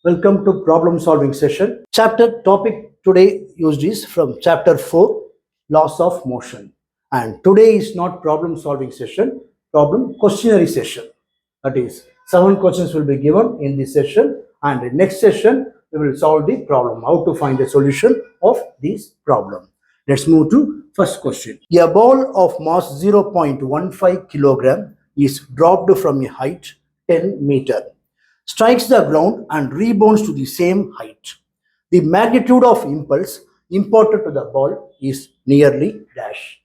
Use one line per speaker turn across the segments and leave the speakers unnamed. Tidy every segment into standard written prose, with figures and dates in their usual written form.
Welcome to problem solving session. Chapter topic today used is from chapter 4, laws of motion. And today is not problem solving session, problem questionnaire session. That is, 7 questions will be given in this session, and in next session we will solve the problem, how to find the solution of this problem. Let's move to first question. A ball of mass 0.15 kilogram is dropped from a height 10 meter, strikes the ground and rebounds to the same height. The magnitude of impulse imparted to the ball is nearly dash.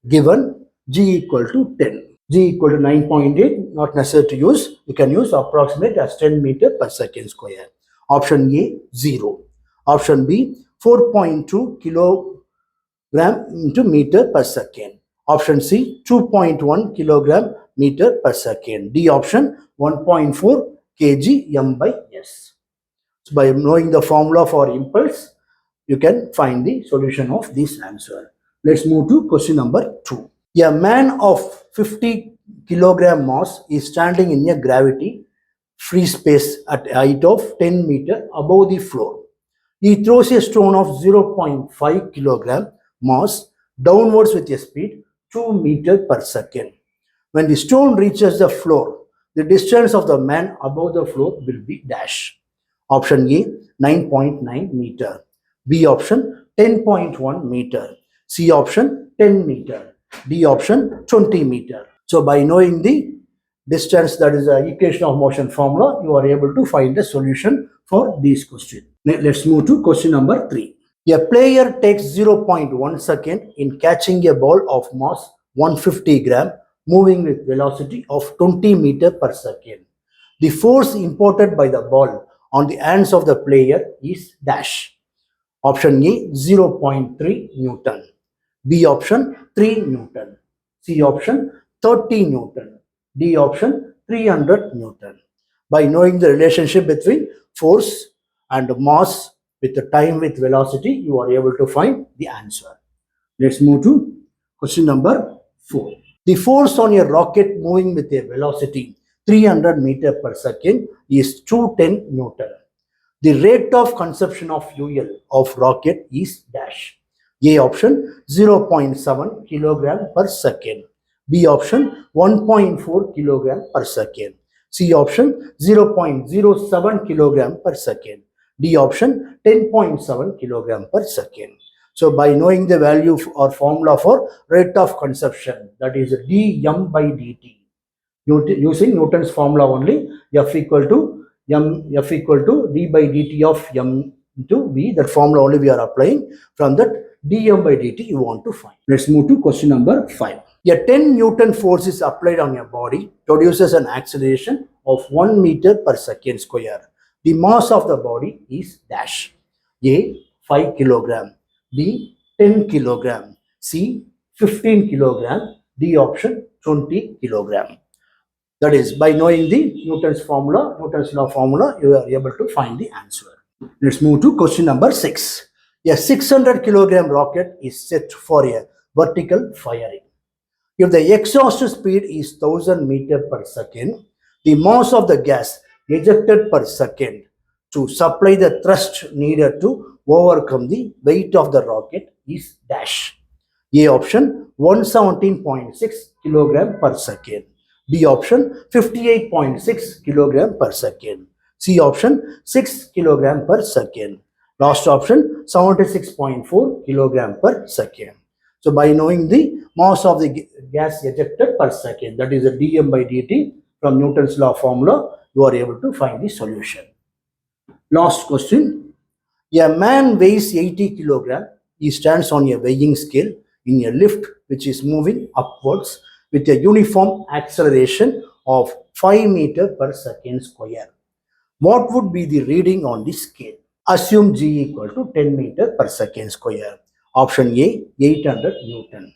Given G equal to 10. G equal to 9.8, not necessary to use. You can use approximate as 10 meter per second square. Option A, 0. Option B, 4.2 kilogram into meter per second. Option C, 2.1 kilogram meter per second. D option, 1.4 kg m by s. So by knowing the formula for impulse, you can find the solution of this answer. Let's move to question number 2. A man of 50 kilogram mass is standing in a gravity free space at a height of 10 meter above the floor. He throws a stone of 0.5 kilogram mass downwards with a speed 2 meter per second. When the stone reaches the floor, the distance of the man above the floor will be dash. Option A, 9.9 meter. B option, 10.1 meter. C option, 10 meter. D option, 20 meter. So by knowing the distance, that is the equation of motion formula, you are able to find the solution for this question. Let's move to question number 3. A player takes 0.1 second in catching a ball of mass 150 gram moving with velocity of 20 meter per second. The force imparted by the ball on the hands of the player is dash. Option A, 0.3 Newton. B option, 3 Newton. C option, 30 Newton. D option, 300 Newton. By knowing the relationship between force and mass with the time with velocity, you are able to find the answer. Let's move to question number 4. The force on a rocket moving with a velocity 300 meter per second is 210 Newton. The rate of consumption of fuel of rocket is dash. A option, 0.7 kilogram per second. B option, 1.4 kilogram per second. C option, 0.07 kilogram per second. D option, 10.7 kilogram per second. So by knowing the value or formula for rate of consumption, that is dm by dt, using Newton's formula only, F equal to d by dt of m into v, that formula only we are applying. From that dm by dt you want to find. Let's move to question number 5. A 10 Newton force is applied on your body, produces an acceleration of 1 meter per second square. The mass of the body is dash. A, 5 kilogram. B, 10 kilogram. C, 15 kilogram. D option, 20 kilogram. That is, by knowing the Newton's formula, Newton's law formula, you are able to find the answer. Let's move to question number 6. A 600 kilogram rocket is set for a vertical firing. If the exhaust speed is 1000 meter per second, the mass of the gas ejected per second to supply the thrust needed to overcome the weight of the rocket is dash. A option, 117.6 kilogram per second. B option, 58.6 kilogram per second. C option, 6 kilogram per second. Last option, 76.4 kilogram per second. So by knowing the mass of the gas ejected per second, that is a dm by dt from Newton's law formula, you are able to find the solution. Last question. A man weighs 80 kilogram. He stands on a weighing scale in a lift which is moving upwards with a uniform acceleration of 5 meter per second square. What would be the reading on this scale? Assume G equal to 10 meter per second square. Option A, 800 Newton.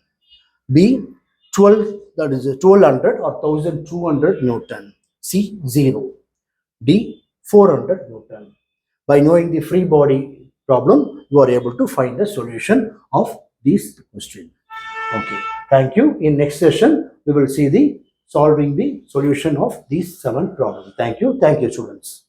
B, 12, that is 1200 or 1200 Newton. C, 0. D, 400 Newton. By knowing the free body problem, you are able to find the solution of this question. Okay, thank you. In next session, we will see the solving the solution of these 7 problems. Thank you. Thank you, students.